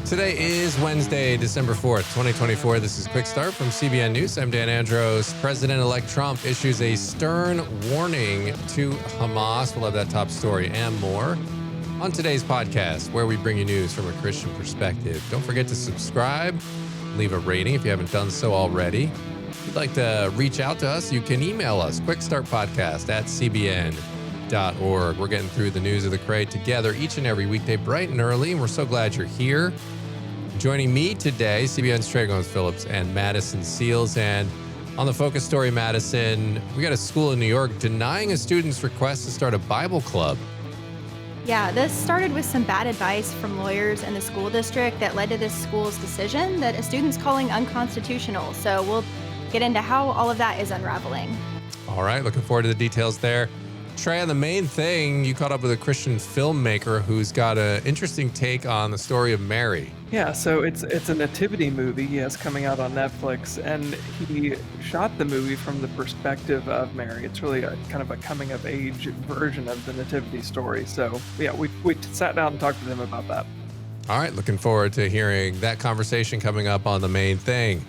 Today is Wednesday, December 4th, 2024. This is Quick Start from CBN News. I'm Dan Andros. President-elect Trump issues a stern warning to Hamas. We'll have that top story and more on today's podcast, where we bring you news from a Christian perspective. Don't forget to subscribe, leave a rating if you haven't done so already. If you'd like to reach out to us, you can email us, quickstartpodcast@cbn.org. We're getting through the news of the crate together each and every weekday, bright and early, and we're so glad you're here. Joining me today, CBN's Trey Phillips and Madison Seals. And on the focus story, Madison, we got a school in New York denying a student's request to start a Bible club. Yeah, this started with some bad advice from lawyers in the school district that led to this school's decision that a student's calling unconstitutional. So we'll get into how all of that is unraveling. All right, looking forward to the details there. Trey, on the main thing, you caught up with a Christian filmmaker who's got an interesting take on the story of Mary. Yeah, so it's a nativity movie, yes, coming out on Netflix, and he shot the movie from the perspective of Mary. It's really a kind of a coming-of-age version of the nativity story. So, yeah, we sat down and talked to them about that. All right, looking forward to hearing that conversation coming up on the main thing.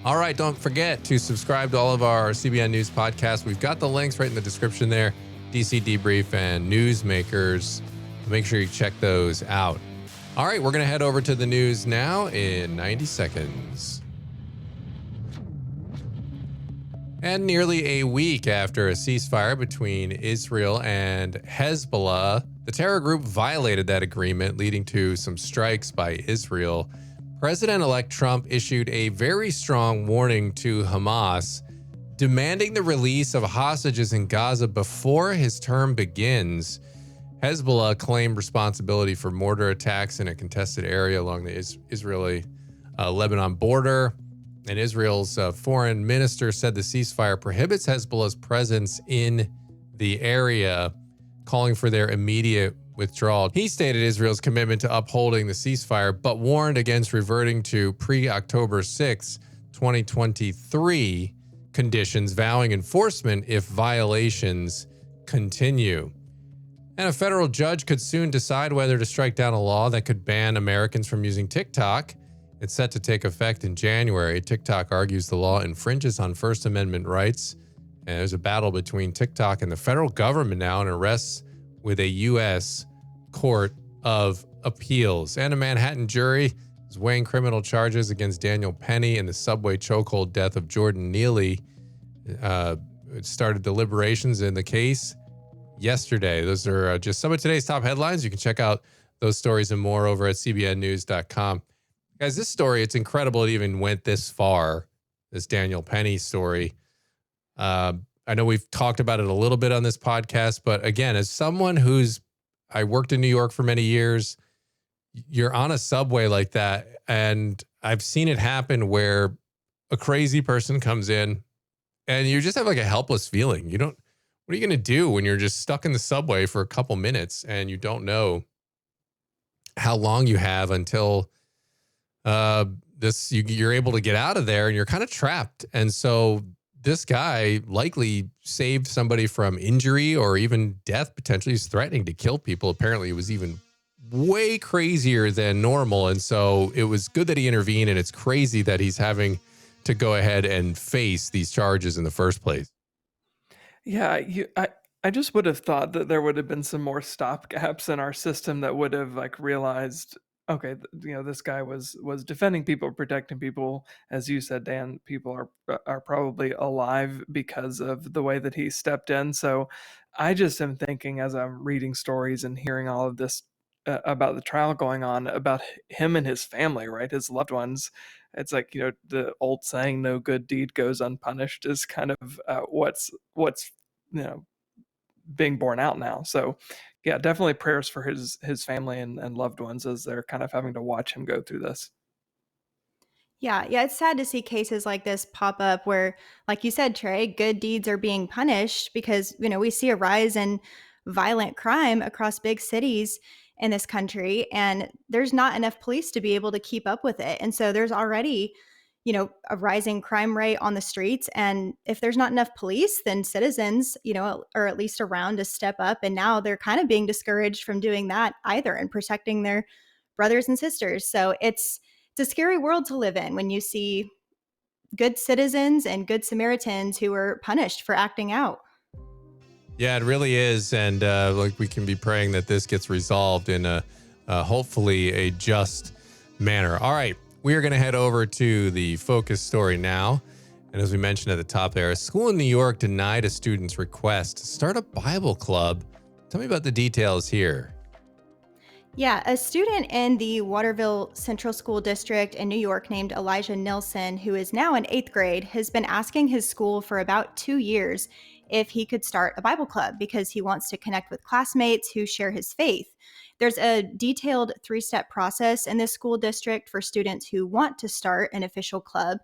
All right, don't forget to subscribe to all of our CBN News podcasts. We've got the links right in the description there. DC Debrief and Newsmakers. Make sure you check those out. All right, we're going to head over to the news now in 90 seconds. And nearly a week after a ceasefire between Israel and Hezbollah, the terror group violated that agreement, leading to some strikes by Israel. President-elect Trump issued a very strong warning to Hamas, demanding the release of hostages in Gaza before his term begins. Hezbollah claimed responsibility for mortar attacks in a contested area along the Israeli-Lebanon border. And Israel's foreign minister said the ceasefire prohibits Hezbollah's presence in the area, calling for their immediate withdrawal. He stated Israel's commitment to upholding the ceasefire, but warned against reverting to pre-October 6, 2023 conditions, vowing enforcement if violations continue. And a federal judge could soon decide whether to strike down a law that could ban Americans from using TikTok. It's set to take effect in January. TikTok argues the law infringes on First Amendment rights. And there's a battle between TikTok and the federal government now, and arrests with a U.S. Court of Appeals. And a Manhattan jury is weighing criminal charges against Daniel Penny in the subway chokehold death of Jordan Neely. It started deliberations in the case yesterday. Those are just some of today's top headlines. You can check out those stories and more over at cbnnews.com. Guys, this story, it's incredible it even went this far, this Daniel Penny story. I know we've talked about it a little bit on this podcast, but again, as someone I worked in New York for many years, you're on a subway like that, and I've seen it happen where a crazy person comes in and you just have like a helpless feeling. What are you going to do when you're just stuck in the subway for a couple minutes and you don't know how long you have until you're able to get out of there, and you're kind of trapped. And so this guy likely saved somebody from injury or even death. Potentially, he's threatening to kill people. Apparently, it was even way crazier than normal. And so it was good that he intervened, and it's crazy that he's having to go ahead and face these charges in the first place. Yeah, I just would have thought that there would have been some more stopgaps in our system that would have realized, okay, this guy was defending people, protecting people. As you said, Dan, people are probably alive because of the way that he stepped in. So I just am thinking, as I'm reading stories and hearing all of this about the trial going on, about him and his family, right? His loved ones. It's like, the old saying, no good deed goes unpunished, is kind of what's being borne out now. So yeah, definitely prayers for his family and loved ones as they're kind of having to watch him go through this. Yeah, it's sad to see cases like this pop up where, like you said, Trey, good deeds are being punished because, we see a rise in violent crime across big cities in this country, and there's not enough police to be able to keep up with it. And so there's already, a rising crime rate on the streets. And if there's not enough police, then citizens, are at least around to step up. And now they're kind of being discouraged from doing that either and protecting their brothers and sisters. So it's a scary world to live in when you see good citizens and good Samaritans who are punished for acting out. Yeah, it really is. And like we can be praying that this gets resolved in a hopefully a just manner. All right, we are going to head over to the focus story now. And as we mentioned at the top there, a school in New York denied a student's request to start a Bible club. Tell me about the details here. Yeah, a student in the Waterville Central School District in New York named Elijah Nilsson, who is now in 8th grade, has been asking his school for about 2 years if he could start a Bible club because he wants to connect with classmates who share his faith. There's a detailed 3-step process in this school district for students who want to start an official club.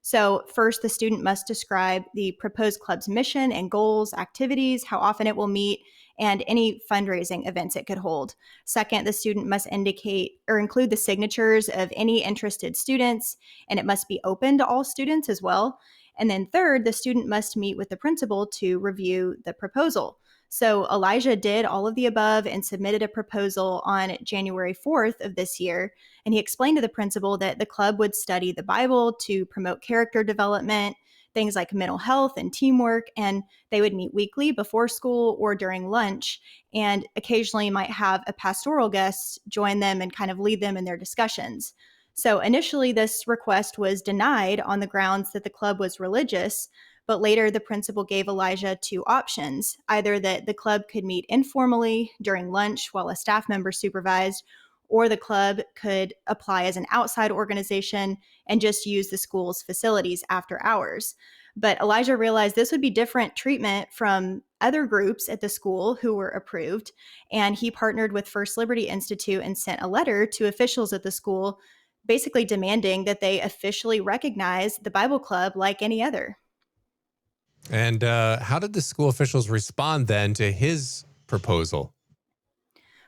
So, first, the student must describe the proposed club's mission and goals, activities, how often it will meet, and any fundraising events it could hold. Second, the student must indicate or include the signatures of any interested students, and it must be open to all students as well. And then third, the student must meet with the principal to review the proposal. So Elijah did all of the above and submitted a proposal on January 4th of this year. And he explained to the principal that the club would study the Bible to promote character development, things like mental health and teamwork, and they would meet weekly before school or during lunch, and occasionally might have a pastoral guest join them and kind of lead them in their discussions. So initially, this request was denied on the grounds that the club was religious, but later the principal gave Elijah 2 options, either that the club could meet informally during lunch while a staff member supervised, or the club could apply as an outside organization and just use the school's facilities after hours. But Elijah realized this would be different treatment from other groups at the school who were approved, and he partnered with First Liberty Institute and sent a letter to officials at the school basically demanding that they officially recognize the Bible club like any other. And how did the school officials respond then to his proposal?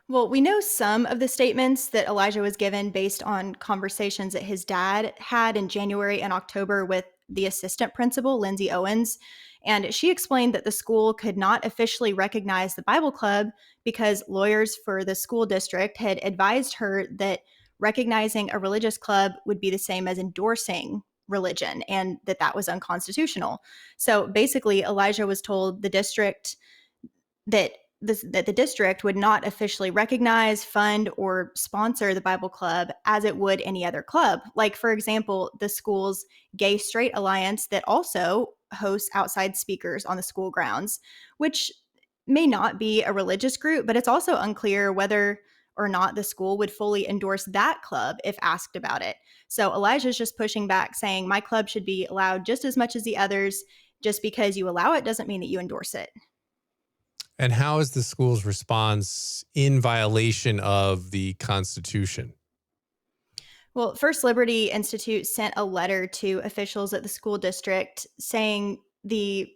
Well, we know some of the statements that Elijah was given based on conversations that his dad had in January and October with the assistant principal, Lindsay Owens. And she explained that the school could not officially recognize the Bible club because lawyers for the school district had advised her that recognizing a religious club would be the same as endorsing religion and that that was unconstitutional. So basically, Elijah was told the district that that the district would not officially recognize, fund, or sponsor the Bible Club as it would any other club. Like, for example, the school's Gay Straight Alliance that also hosts outside speakers on the school grounds, which may not be a religious group, but it's also unclear whether or not the school would fully endorse that club if asked about it. So Elijah's just pushing back, saying, my club should be allowed just as much as the others. Just because you allow it doesn't mean that you endorse it. And how is the school's response in violation of the Constitution? Well, First Liberty Institute sent a letter to officials at the school district saying the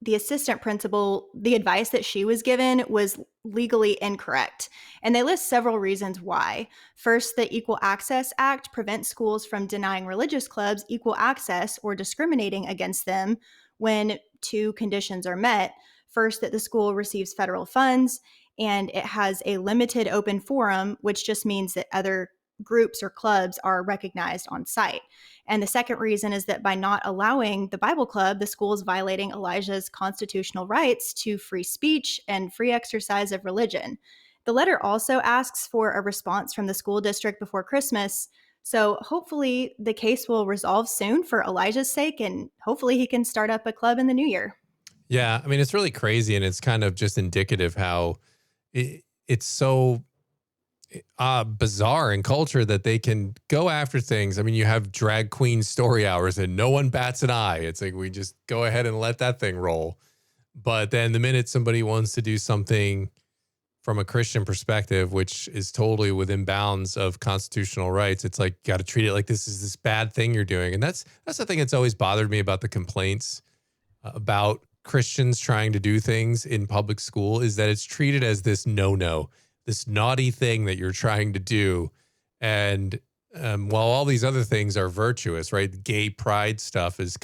assistant principal, the advice that she was given was legally incorrect. And they list several reasons why. First, the Equal Access Act prevents schools from denying religious clubs equal access or discriminating against them when 2 conditions are met. First, that the school receives federal funds and it has a limited open forum, which just means that other groups or clubs are recognized on site. And the second reason is that by not allowing the Bible Club, the school is violating Elijah's constitutional rights to free speech and free exercise of religion. The letter also asks for a response from the school district before Christmas. So hopefully the case will resolve soon for Elijah's sake, and hopefully he can start up a club in the new year. Yeah, I mean, it's really crazy, and it's kind of just indicative how it's so bizarre in culture that they can go after things. I mean, you have drag queen story hours and no one bats an eye. It's like, we just go ahead and let that thing roll. But then the minute somebody wants to do something from a Christian perspective, which is totally within bounds of constitutional rights, it's like, got to treat it like this is this bad thing you're doing. And that's the thing that's always bothered me about the complaints about Christians trying to do things in public school, is that it's treated as this no-no, this naughty thing that you're trying to do. And while all these other things are virtuous, right? Gay pride stuff is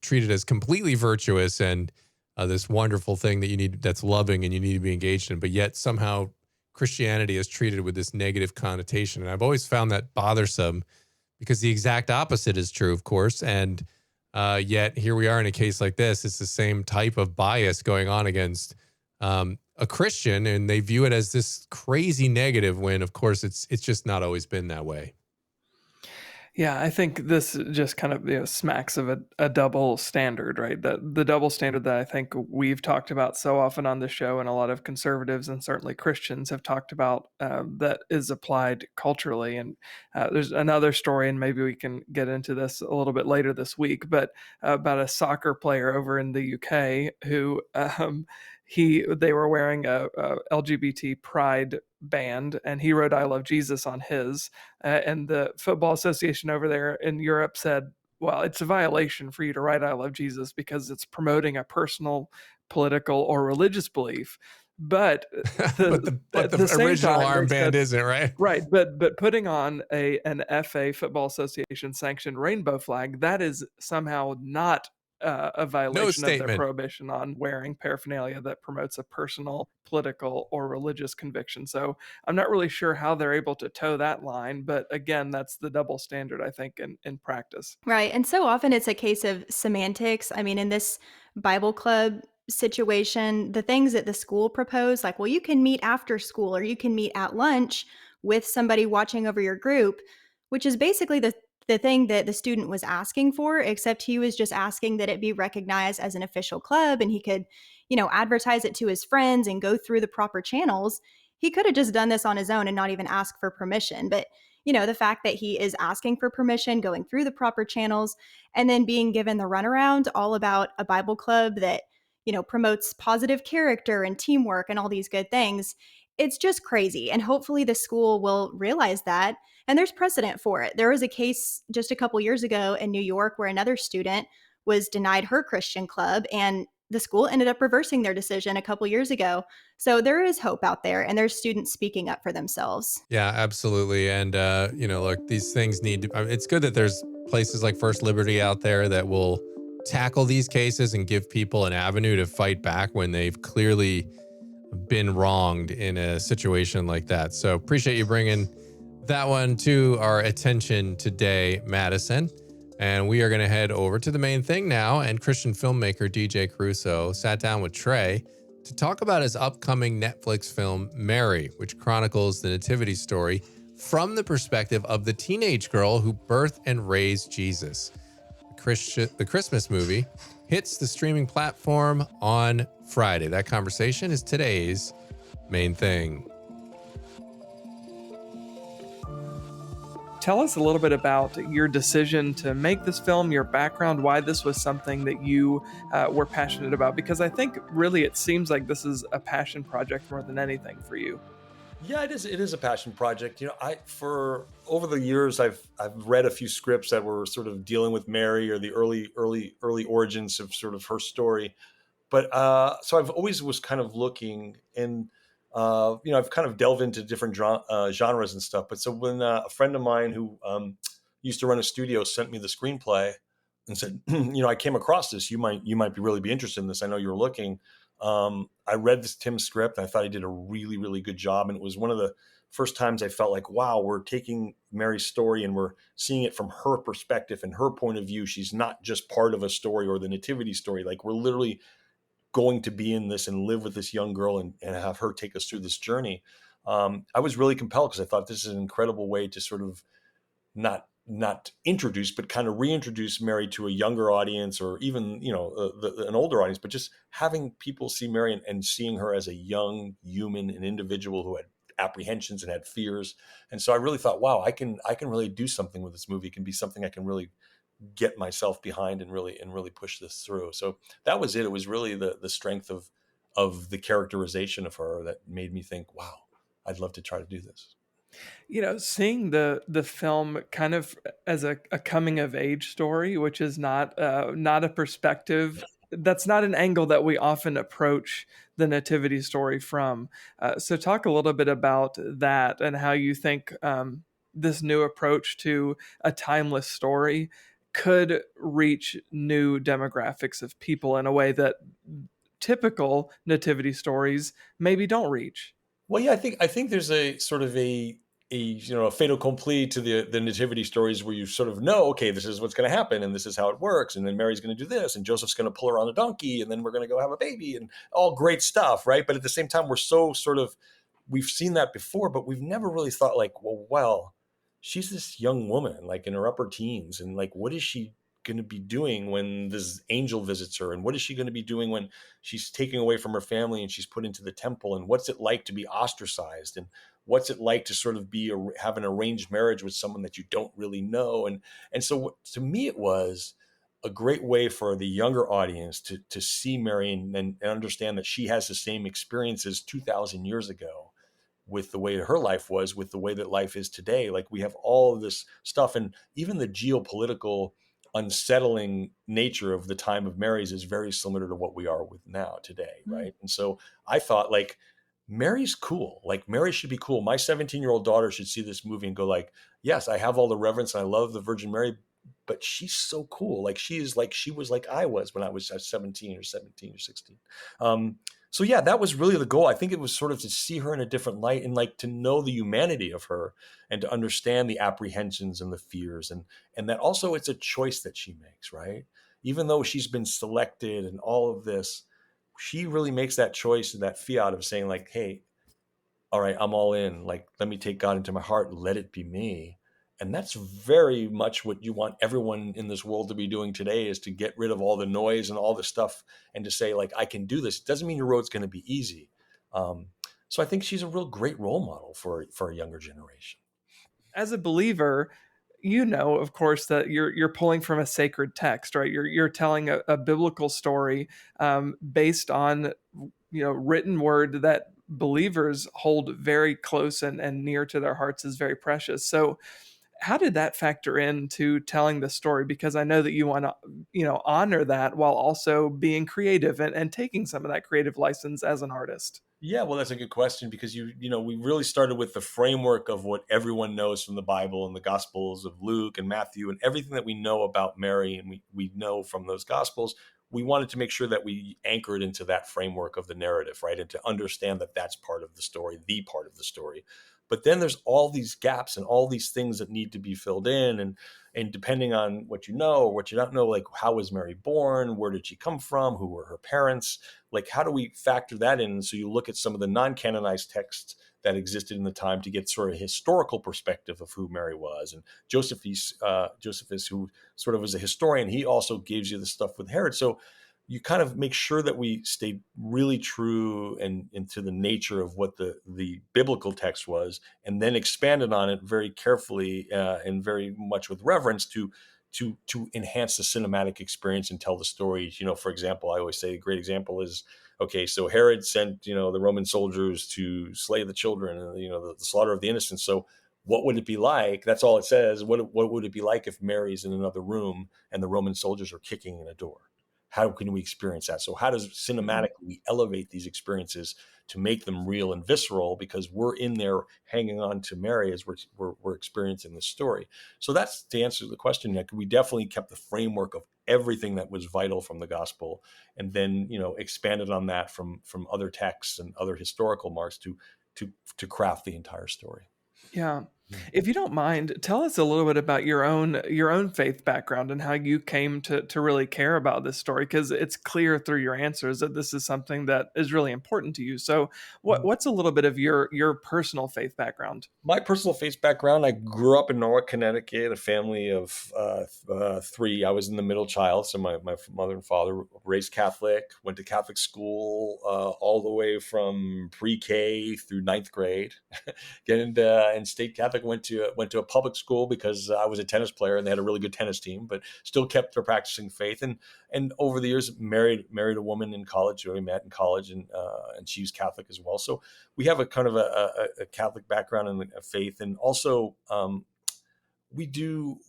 treated as completely virtuous and this wonderful thing that that's loving and you need to be engaged in. But yet somehow Christianity is treated with this negative connotation. And I've always found that bothersome because the exact opposite is true, of course. And yet here we are in a case like this. It's the same type of bias going on against a Christian, and they view it as this crazy negative when, of course, it's just not always been that way. Yeah, I think this just kind of smacks of a double standard, right? The double standard that I think we've talked about so often on the show, and a lot of conservatives and certainly Christians have talked about, that is applied culturally. And there's another story, and maybe we can get into this a little bit later this week, but about a soccer player over in the UK who they were wearing a LGBT pride band, and he wrote "I love Jesus" on his, and the football association over there in Europe said, well, it's a violation for you to write "I love Jesus" because it's promoting a personal, political, or religious belief. But the original armband isn't, right? Right, but putting on an FA, Football Association sanctioned rainbow flag, that is somehow not a violation of their prohibition on wearing paraphernalia that promotes a personal, political, or religious conviction. So I'm not really sure how they're able to toe that line, but again, that's the double standard, I think, in practice. Right. And so often it's a case of semantics. I mean, in this Bible club situation, the things that the school proposed, like, well, you can meet after school or you can meet at lunch with somebody watching over your group, which is basically the thing that the student was asking for, except he was just asking that it be recognized as an official club and he could, advertise it to his friends and go through the proper channels. He could have just done this on his own and not even ask for permission. But the fact that he is asking for permission, going through the proper channels, and then being given the runaround all about a Bible club that, promotes positive character and teamwork and all these good things. It's just crazy. And hopefully the school will realize that. And there's precedent for it. There was a case just a couple years ago in New York where another student was denied her Christian club, and the school ended up reversing their decision a couple years ago. So there is hope out there, and there's students speaking up for themselves. Yeah, absolutely. And, look, these things need to, it's good that there's places like First Liberty out there that will tackle these cases and give people an avenue to fight back when they've clearly been wronged in a situation like that. So appreciate you bringing that one to our attention today, Madison. And we are going to head over to the main thing now. And Christian filmmaker DJ Caruso sat down with Trey to talk about his upcoming Netflix film, Mary, which chronicles the nativity story from the perspective of the teenage girl who birthed and raised Jesus. The Christmas movie hits the streaming platform on Friday. That conversation is today's main thing. Tell us a little bit about your decision to make this film, your background, why this was something that you were passionate about, because I think really it seems like this is a passion project more than anything for you. Yeah, it is. It is a passion project. For over the years, I've read a few scripts that were sort of dealing with Mary or the early origins of sort of her story. But so I've always was kind of looking, and I've kind of delved into different genres and stuff. But so when a friend of mine who used to run a studio sent me the screenplay and said, I came across this. You might really be interested in this. I know you're looking. I read Tim's script and I thought he did a really, really good job. And it was one of the first times I felt like, wow, we're taking Mary's story and we're seeing it from her perspective and her point of view. She's not just part of a story or the nativity story. Like, we're literally going to be in this and live with this young girl and have her take us through this journey. I was really compelled because I thought this is an incredible way to sort of not introduce, but kind of reintroduce Mary to a younger audience, or even, an older audience, but just having people see Mary and seeing her as a young human, an individual who had apprehensions and had fears. And so I really thought, wow, I can really do something with this movie. It can be something I can really get myself behind and really push this through. So that was it. It was really the strength of the characterization of her that made me think, wow, I'd love to try to do this. Seeing the film kind of as a coming of age story, which is not a perspective, that's not an angle that we often approach the nativity story from. So talk a little bit about that and how you think this new approach to a timeless story could reach new demographics of people in a way that typical nativity stories maybe don't reach. Well, yeah, I think there's a sort of a fait accompli to the nativity stories where you sort of know, okay, this is what's going to happen and this is how it works, and then Mary's going to do this and Joseph's going to pull her on a donkey and then we're going to go have a baby and all great stuff, right? But at the same time, we're so sort of, we've seen that before, but we've never really thought like, well, she's this young woman like in her upper teens, and like what is she going to be doing when this angel visits her, and what is she going to be doing when she's taken away from her family and she's put into the temple, and what's it like to be ostracized, and what's it like to sort of have an arranged marriage with someone that you don't really know, and so to me it was a great way for the younger audience to see Mary and understand that she has the same experiences 2,000 years ago with the way her life was, with the way that life is today. Like we have all of this stuff, and even the geopolitical unsettling nature of the time of Mary's is very similar to what we are with now today, right? And so I thought like Mary's cool. Like Mary should be cool. My 17-year-old daughter should see this movie and go like, yes, I have all the reverence and I love the Virgin Mary, but she's so cool. Like she was like I was when I was 17 or 16. So yeah, that was really the goal. I think it was sort of to see her in a different light and like to know the humanity of her and to understand the apprehensions and the fears, and that also it's a choice that she makes, right? Even though she's been selected and all of this, she really makes that choice and that fiat of saying like, hey, all right, I'm all in. Like, let me take God into my heart and let it be me. And that's very much what you want everyone in this world to be doing today, is to get rid of all the noise and all the stuff and to say like, I can do this. It doesn't mean your road's going to be easy. So I think she's a real great role model for a younger generation. As a believer, you know, of course, that you're pulling from a sacred text, right? You're telling a biblical story based on, you know, written word that believers hold very close and near to their hearts, is very precious. So how did that factor into telling the story? Because I know that you want to, you know, honor that while also being creative and taking some of that creative license as an artist. Yeah, well, that's a good question, because we really started with the framework of what everyone knows from the Bible and the Gospels of Luke and Matthew and everything that we know about Mary, and we know from those Gospels. We wanted to make sure that we anchored into that framework of the narrative, right? And to understand that that's part of the story, the part of the story. But then there's all these gaps and all these things that need to be filled in, and depending on what you know or what you don't know, like how was Mary born? Where did she come from? Who were her parents? Like, how do we factor that in? So you look at some of the non-canonized texts that existed in the time to get sort of a historical perspective of who Mary was. And Josephus, who sort of was a historian, he also gives you the stuff with Herod. So you kind of make sure that we stay really true and into the nature of what the biblical text was, and then expanded on it very carefully and very much with reverence to enhance the cinematic experience and tell the story. For example, I always say a great example is, okay, so Herod sent, the Roman soldiers to slay the children and, the slaughter of the innocents. So what would it be like? That's all it says. What would it be like if Mary's in another room and the Roman soldiers are kicking in a door? How can we experience that? So how does cinematically we elevate these experiences to make them real and visceral, because we're in there hanging on to Mary as we're experiencing the story. So that's to answer the question, Nick. We definitely kept the framework of everything that was vital from the gospel, and then expanded on that from other texts and other historical marks to craft the entire story. Yeah. If you don't mind, tell us a little bit about your own faith background and how you came to really care about this story, because it's clear through your answers that this is something that is really important to you. So what's a little bit of your personal faith background? My personal faith background, I grew up in Norwalk, Connecticut, a family of three. I was in the middle child. So my mother and father raised Catholic, went to Catholic school all the way from pre-K through ninth grade. And state Catholic, went to a public school because I was a tennis player and they had a really good tennis team, but still kept their practicing faith. And over the years, married a woman in college who we met in college, and she's Catholic as well. So we have a kind of a Catholic background and a faith, and also we do.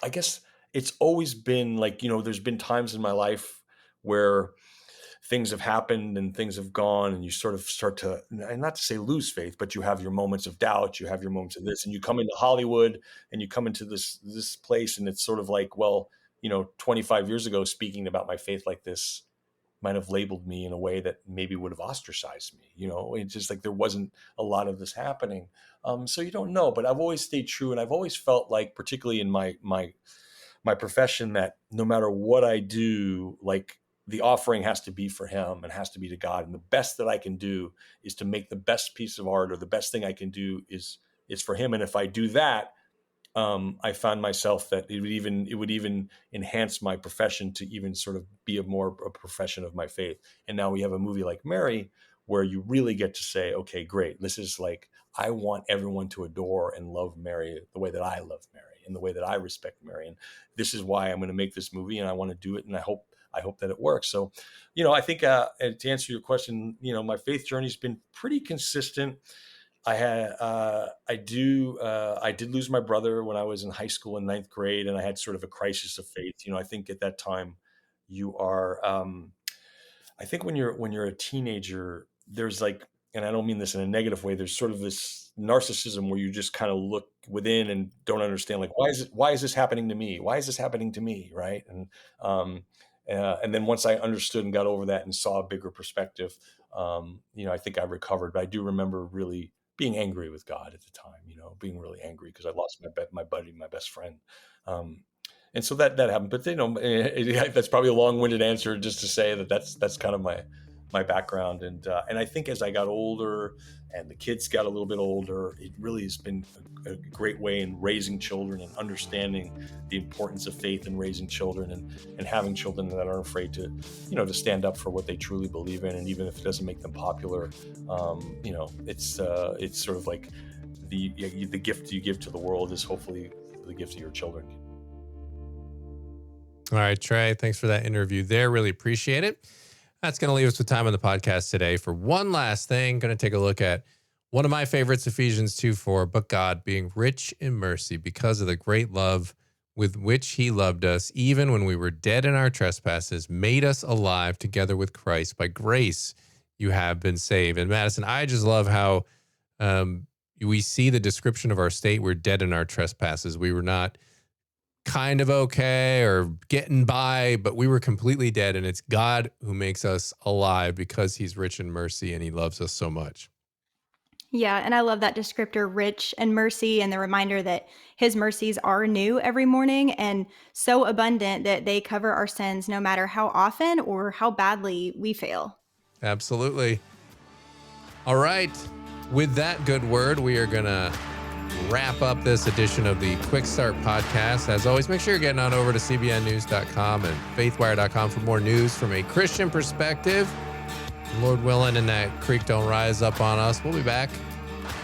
I guess it's always been like, there's been times in my life where things have happened and things have gone, and you sort of start to, and not to say lose faith, but you have your moments of doubt, you have your moments of this, and you come into Hollywood and you come into this place, and it's sort of like, well, 25 years ago, speaking about my faith like this might have labeled me in a way that maybe would have ostracized me. It's just like there wasn't a lot of this happening. So you don't know, but I've always stayed true, and I've always felt like, particularly in my profession, that no matter what I do, like the offering has to be for him and has to be to God. And the best that I can do is to make the best piece of art, or the best thing I can do is for him. And if I do that, I found myself that it would even enhance my profession to even sort of be a profession of my faith. And now we have a movie like Mary, where you really get to say, okay, great. This is like, I want everyone to adore and love Mary the way that I love Mary and the way that I respect Mary. And this is why I'm going to make this movie, and I want to do it. And I hope that it works. So, I think to answer your question, my faith journey has been pretty consistent. I did lose my brother when I was in high school in 9th grade, and I had sort of a crisis of faith. I think at that time you are, I think when you're a teenager, there's like, and I don't mean this in a negative way, there's sort of this narcissism where you just kind of look within and don't understand, like, why is this happening to me? Why is this happening to me? Right. And then once I understood and got over that and saw a bigger perspective, I think I recovered. But I do remember really being angry with God at the time, being really angry because I lost my buddy, my best friend. And so that happened. But, that's probably a long-winded answer just to say that's kind of my background. And I think as I got older and the kids got a little bit older, it really has been a great way in raising children and understanding the importance of faith in raising children and having children that aren't afraid to, to stand up for what they truly believe in. And even if it doesn't make them popular, it's sort of like the gift you give to the world is hopefully the gift to your children. All right, Trey, thanks for that interview there. Really appreciate it. That's going to leave us with time on the podcast today for one last thing. Going to take a look at one of my favorites, Ephesians 2:4, but God, being rich in mercy because of the great love with which he loved us, even when we were dead in our trespasses, made us alive together with Christ. By grace, you have been saved. And Madison, I just love how we see the description of our state. We're dead in our trespasses. We were not kind of okay or getting by, but we were completely dead. And it's God who makes us alive because he's rich in mercy and he loves us so much. Yeah, and I love that descriptor, rich in mercy, and the reminder that his mercies are new every morning and so abundant that they cover our sins no matter how often or how badly we fail. Absolutely. All right. With that good word, we are going to wrap up this edition of the Quick Start Podcast. As always, make sure you're getting on over to cbnnews.com and faithwire.com for more news from a Christian perspective. Lord willing, and that creek don't rise up on us. We'll be back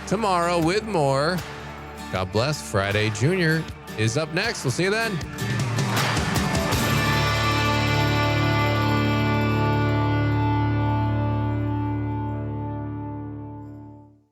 tomorrow with more. God bless. Friday Junior is up next. We'll see you then.